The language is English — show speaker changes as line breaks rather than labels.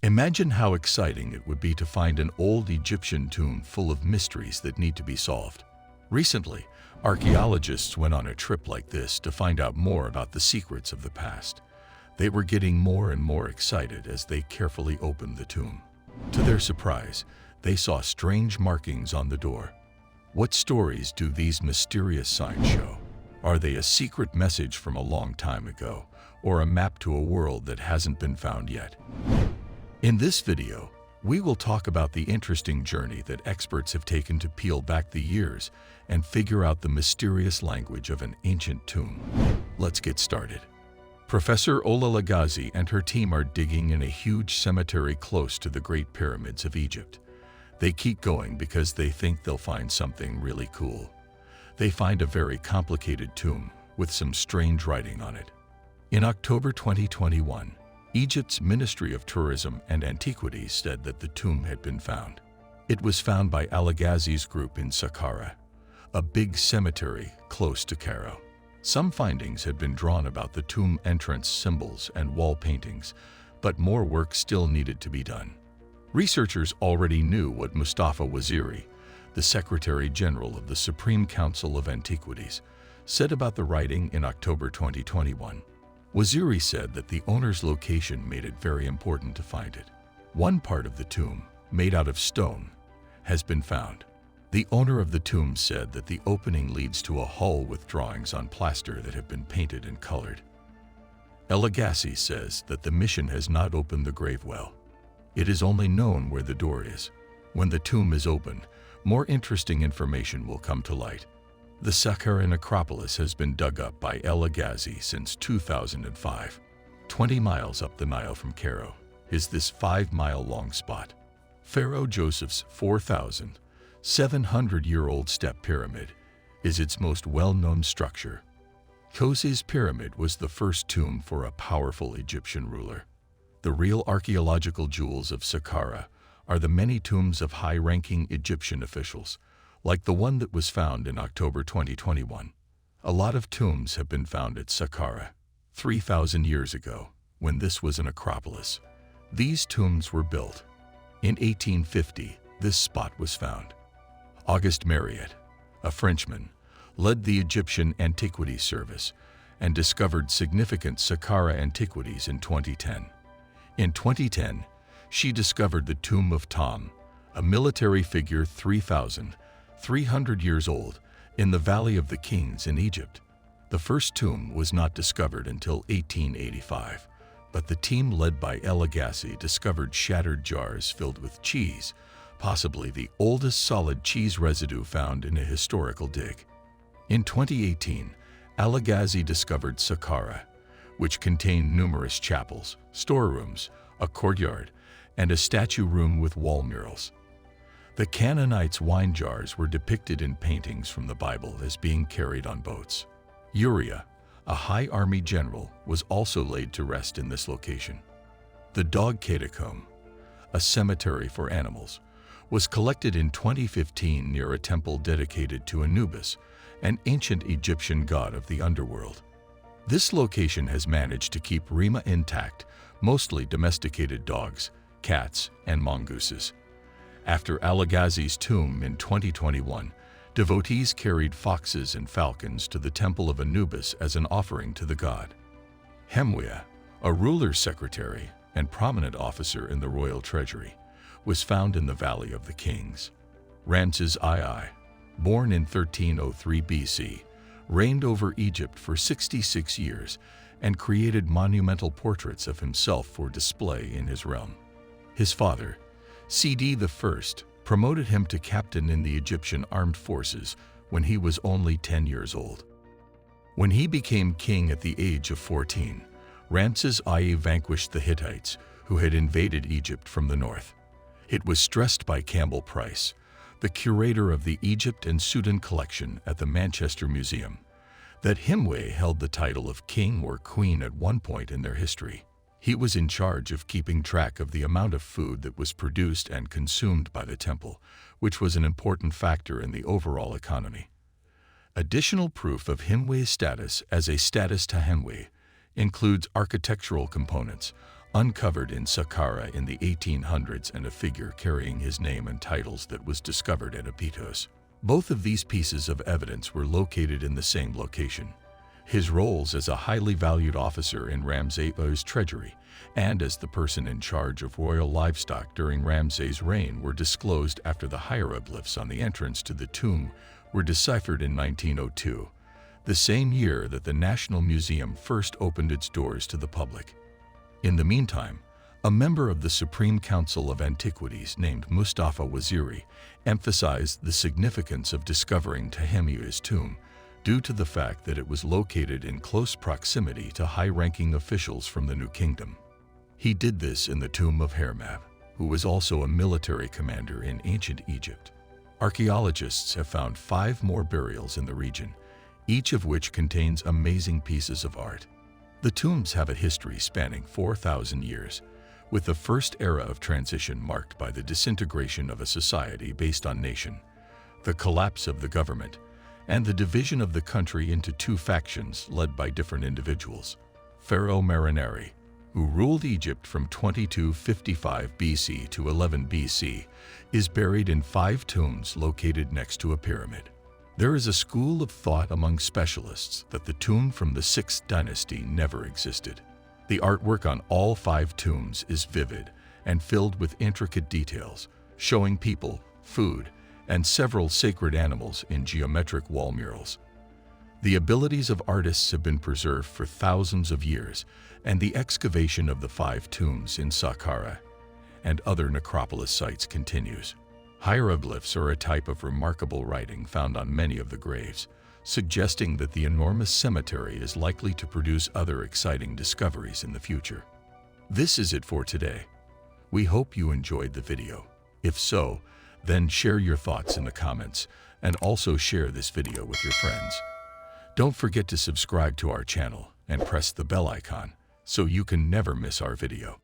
Imagine how exciting it would be to find an old Egyptian tomb full of mysteries that need to be solved. Recently, archaeologists went on a trip like this to find out more about the secrets of the past. They were getting more and more excited as they carefully opened the tomb. To their surprise, they saw strange markings on the door. What stories do these mysterious signs show? Are they a secret message from a long time ago, or a map to a world that hasn't been found yet? In this video, we will talk about the interesting journey that experts have taken to peel back the years and figure out the mysterious language of an ancient tomb. Let's get started. Professor Ola Lagazi and her team are digging in a huge cemetery close to the Great Pyramids of Egypt. They keep going because they think they'll find something really cool. They find a very complicated tomb with some strange writing on it. In October 2021, Egypt's Ministry of Tourism and Antiquities said that the tomb had been found. It was found by Al-Ghazi's group in Saqqara, a big cemetery close to Cairo. Some findings had been drawn about the tomb entrance symbols and wall paintings, but more work still needed to be done. Researchers already knew what Mustafa Waziri, the Secretary General of the Supreme Council of Antiquities, said about the writing in October 2021. Waziri said that the owner's location made it very important to find it. One part of the tomb, made out of stone, has been found. The owner of the tomb said that the opening leads to a hall with drawings on plaster that have been painted and colored. El-Ghazi says that the mission has not opened the grave well. It is only known where the door is. When the tomb is opened, more interesting information will come to light. The Saqqara necropolis has been dug up by El-Ghazi since 2005. 20 miles up the Nile from Cairo is this 5-mile-long spot. Pharaoh Joseph's 4,700-year-old step pyramid is its most well-known structure. Khosey's pyramid was the first tomb for a powerful Egyptian ruler. The real archaeological jewels of Saqqara are the many tombs of high-ranking Egyptian officials, like the one that was found in October 2021. A lot of tombs have been found at Saqqara. 3,000 years ago, when this was an acropolis, these tombs were built. In 1850, this spot was found. Auguste Mariette, a Frenchman, led the Egyptian Antiquities Service and discovered significant Saqqara antiquities in 2010. In 2010, she discovered the Tomb of Tom, a military figure 3,300 years old, in the Valley of the Kings in Egypt. The first tomb was not discovered until 1885, but the team led by El-Ghazi discovered shattered jars filled with cheese, possibly the oldest solid cheese residue found in a historical dig. In 2018, El-Ghazi discovered Saqqara, which contained numerous chapels, storerooms, a courtyard, and a statue room with wall murals. The Canaanites' wine jars were depicted in paintings from the Bible as being carried on boats. Uriah, a high army general, was also laid to rest in this location. The dog catacomb, a cemetery for animals, was collected in 2015 near a temple dedicated to Anubis, an ancient Egyptian god of the underworld. This location has managed to keep Rima intact, mostly domesticated dogs, cats, and mongooses. After El-Ghazi's tomb in 2021, devotees carried foxes and falcons to the temple of Anubis as an offering to the god. Hemwea, a ruler's secretary and prominent officer in the royal treasury, was found in the Valley of the Kings. Ramses II, born in 1303 BC, reigned over Egypt for 66 years and created monumental portraits of himself for display in his realm. His father, Sidi I, promoted him to captain in the Egyptian armed forces when he was only 10 years old. When he became king at the age of 14, Ramses II vanquished the Hittites, who had invaded Egypt from the north. It was stressed by Campbell Price, the curator of the Egypt and Sudan collection at the Manchester Museum, that Hemwea held the title of king or queen at one point in their history. He was in charge of keeping track of the amount of food that was produced and consumed by the temple, which was an important factor in the overall economy. Additional proof of Hemwea's status as a status Tahemwe includes architectural components, uncovered in Saqqara in the 1800s, and a figure carrying his name and titles that was discovered at Iquitos. Both of these pieces of evidence were located in the same location. His roles as a highly valued officer in Ramses' treasury and as the person in charge of royal livestock during Ramses' reign were disclosed after the hieroglyphs on the entrance to the tomb were deciphered in 1902, the same year that the National Museum first opened its doors to the public. In the meantime, a member of the Supreme Council of Antiquities named Mustafa Waziri emphasized the significance of discovering Tehemiu's tomb due to the fact that it was located in close proximity to high-ranking officials from the New Kingdom. He did this in the tomb of Hermab, who was also a military commander in ancient Egypt. Archaeologists have found 5 more burials in the region, each of which contains amazing pieces of art. The tombs have a history spanning 4,000 years, with the first era of transition marked by the disintegration of a society based on nation, the collapse of the government, and the division of the country into 2 factions led by different individuals. Pharaoh Marinari, who ruled Egypt from 2255 BC to 11 BC, is buried in 5 tombs located next to a pyramid. There is a school of thought among specialists that the tomb from the 6th dynasty never existed. The artwork on all 5 tombs is vivid and filled with intricate details, showing people, food, and several sacred animals in geometric wall murals. The abilities of artists have been preserved for thousands of years, and the excavation of the 5 tombs in Saqqara and other necropolis sites continues. Hieroglyphs are a type of remarkable writing found on many of the graves, suggesting that the enormous cemetery is likely to produce other exciting discoveries in the future. This is it for today. We hope you enjoyed the video. If so, then share your thoughts in the comments and also share this video with your friends. Don't forget to subscribe to our channel and press the bell icon so you can never miss our video.